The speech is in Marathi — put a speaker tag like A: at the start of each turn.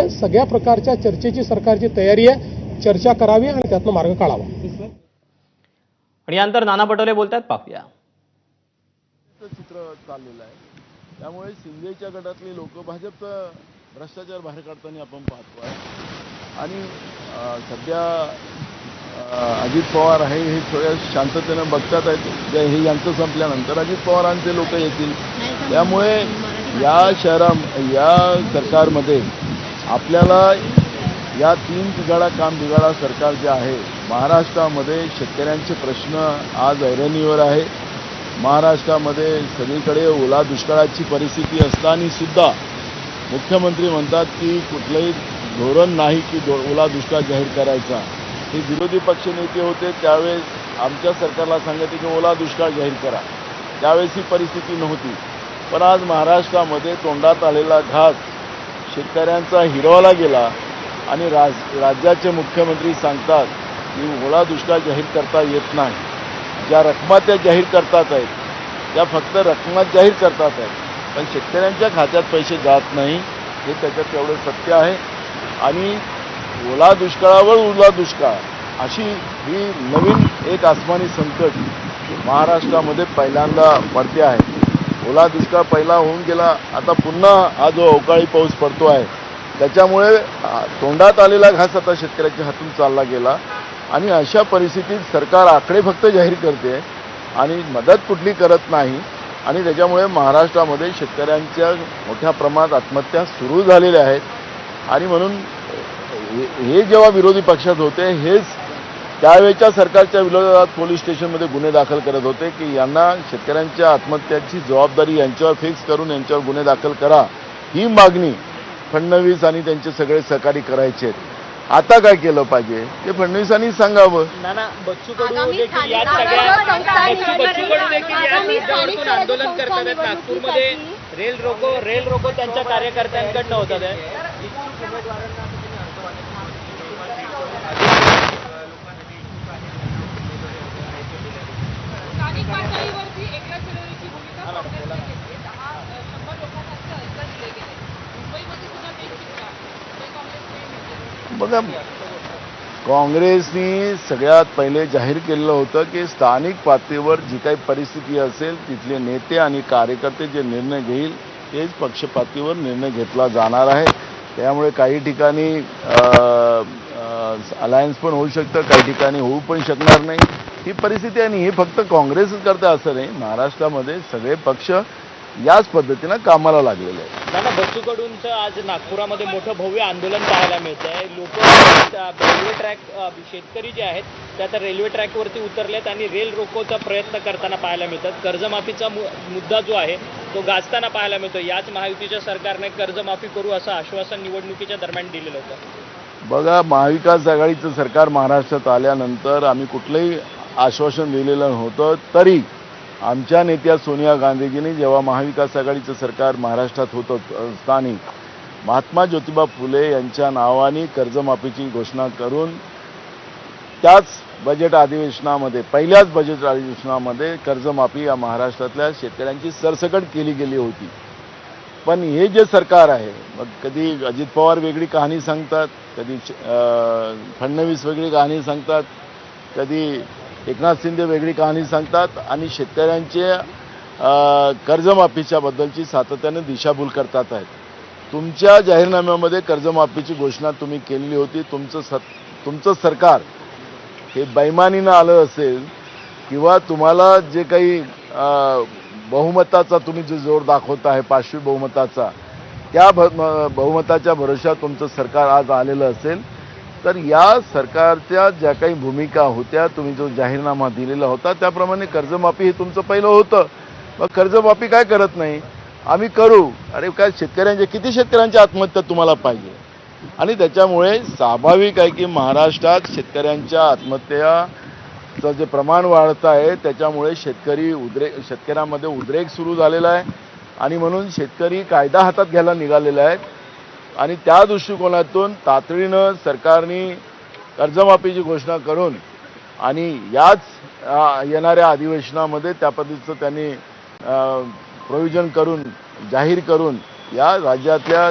A: त्यामुळे सगळ्या प्रकारच्या चर्चेची सरकारची तयारी आहे, चर्चा करावी आणि त्यातनं मार्ग काढावा।
B: आणि यानंतर नाना पटोले बोलतात, पाहूया।
C: चित्र चाललेलं आहे, त्यामुळे शिंदेच्या गटातली लोक भाजपचा भ्रष्टाचार बाहेर काढताना आपण पाहतो आहे। आणि सध्या अजित पवार आहे हे थोड्या शांततेनं बघतात आहेत, हे यांचं संपल्यानंतर अजित पवारांचे लोक येतील। त्यामुळे या सरकारमध्ये आपल्याला या 3 बिघाडा काम बिघाडा सरकार जे आहे, महाराष्ट्रामध्ये शेतकऱ्यांचे प्रश्न आज ऐरणीवर आहे। महाराष्ट्रामध्ये सगळीकडे ओला दुष्काळाची परिस्थिती असताना सुद्धा मुख्यमंत्री म्हणतात की कुठलंही धोरण नाही की ओला दुष्काळ जाहीर करायचा। हे विरोधी पक्ष नेते होते त्यावेळेस आमच्या सरकारला सांगितले की ओला दुष्काळ जाहीर करा, त्यावेळेस ही परिस्थिती नव्हती। पण आज महाराष्ट्रामध्ये तोंडात आलेला घास शेतकऱ्यांचा हिरावला गेला आणि राज्याचे मुख्यमंत्री सांगतात की ओला दुष्काळ जाहीर करता येत नाही। ज्या रकमा त्या जाहीर करतात आहेत त्या फक्त रकमा जाहीर करतात आहेत, पण शेतकऱ्यांच्या खात्यात पैसे जात नाही, हे त्याच्यात तेवढं सत्य आहे। आणि ओला दुष्काळावर ओला दुष्काळ अशी ही नवीन एक आसमानी संकट महाराष्ट्रामध्ये पहिल्यांदा पडते आहे। ओला दुष्काळ पहिला होऊन गेला, आता पुन्हा हा जो अवकाळी पाऊस पडतो आहे त्याच्यामुळे तोंडात आलेला घास आता शेतकऱ्याच्या हातून चालला गेला। आणि अशा परिस्थितीत सरकार आकडे फक्त जाहीर करते आणि मदत कुठली करत नाही, आणि त्याच्यामुळे महाराष्ट्रामध्ये शेतकऱ्यांच्या मोठ्या प्रमाणात आत्महत्या सुरू झालेल्या आहेत। आणि म्हणून हे जेव्हा विरोधी पक्षात होते हेच त्यावेळच्या सरकारच्या विरोधात पोलीस स्टेशनमध्ये गुन्हे दाखल करत होते की यांना शेतकऱ्यांच्या आत्महत्याची जबाबदारी यांच्यावर फिक्स करून यांच्यावर गुन्हे दाखल करा, ही मागणी फडणवीस आणि त्यांचे सगळे सहकारी करायचे। आता काय केलं पाहिजे ते फडणवीसांनी सांगावं।
B: नाना बच्चू कडू देखील याच सगळ्या आंदोलन करतात आहेत। नागपूरमध्ये रेल रोको त्यांच्या कार्यकर्त्यांकडनं होतात आहे।
C: बघा, काँग्रेसनी सगळ्यात पहिले जाहीर केलेलं होतं की स्थानिक पातळीवर जी काही परिस्थिती असेल तिथले नेते आणि कार्यकर्ते जे निर्णय घेईल तेच पक्षपातीवर निर्णय घेतला जाणार आहे। त्यामुळे काही ठिकाणी अलायन्स पण होऊ शकतं, काही ठिकाणी होऊ पण शकणार नाही, ही परिस्थिती आहे। आणि हे फक्त काँग्रेसच करतं असं नाही, महाराष्ट्रामध्ये सगळे पक्ष याच पद्धतीनं कामाला लागलेले आहेत।
B: नाना बच्चू कडूंचं आज नागपुरामध्ये मोठं भव्य आंदोलन पाहायला मिळतं आहे। लोक रेल्वे ट्रॅक शेतकरी जे आहेत ते आता रेल्वे ट्रॅकवरती उतरलेत आणि रेल रोकोचा प्रयत्न करताना पाहायला मिळतात। कर्जमाफीचा मुद्दा जो आहे तो गाजताना पाहायला मिळतो। याच महायुतीच्या सरकारने कर्जमाफी करू असं आश्वासन निवडणुकीच्या दरम्यान दिलेलं होतं।
C: बघा, महाविकास आघाडीचं सरकार महाराष्ट्रात आल्यानंतर आम्ही कुठलंही आश्वासन दिलेलं नव्हतं, तरी आमच्या नेत्या सोनिया गांधीजींनी जेव्हा महाविकास आघाडीचं सरकार महाराष्ट्रात होत असताना महात्मा ज्योतिबा फुले यांच्या नावाने कर्जमाफीची घोषणा करून त्याच बजेट अधिवेशनामध्ये पहिल्याच बजेट अधिवेशनामध्ये कर्जमाफी या महाराष्ट्रातल्या शेतकऱ्यांची सरसकट केली गेली होती। पण हे जे सरकार आहे, मग कधी अजित पवार वेगळी कहाणी सांगतात, कधी फडणवीस वेगळी कहाणी सांगतात, कधी एकनाथ शिंदे वेगळी कहाणी सांगतात आणि शेतकऱ्यांचे कर्जमाफीच्या बद्दलची सातत्याने दिशाभूल करतात आहेत। तुमच्या जाहीरनाम्यामध्ये कर्जमाफीची घोषणा तुम्ही केलेली होती। तुमचं सरकार हे बेईमानीनं आलं असेल किंवा तुम्हाला जे काही बहुमताचा तुम्ही जो जोर दाखवता आहे 500 बहुमताचा, त्या बहुमताच्या भरोशावर तुमचं सरकार आज आलेलं असेल तर या सरकारच्या ज्या काही भूमिका होत्या, तुम्ही जो जाहीरनामा दिलेला होता त्याप्रमाणे कर्जमाफी हे तुमचं पहिलं होतं। मग कर्जमाफी काय करत नाही, आम्ही करू, अरे काय किती शेतकऱ्यांच्या आत्महत्या तुम्हाला पाहिजे। आणि त्याच्यामुळे स्वाभाविक आहे की महाराष्ट्रात शेतकऱ्यांच्या आत्महत्याचं जे प्रमाण वाढत आहे त्याच्यामुळे शेतकऱ्यांमध्ये उद्रेक सुरू झालेला आहे। आणि म्हणून शेतकरी कायदा हातात घ्यायला निघालेले आहेत आणि त्या दृष्टिकोनातून तातडीनं सरकारने कर्जमाफीची घोषणा करून आणि याच येणाऱ्या अधिवेशनामध्ये त्या पद्धतीचं त्यांनी प्रोव्हिजन करून जाहीर करून या राज्यातल्या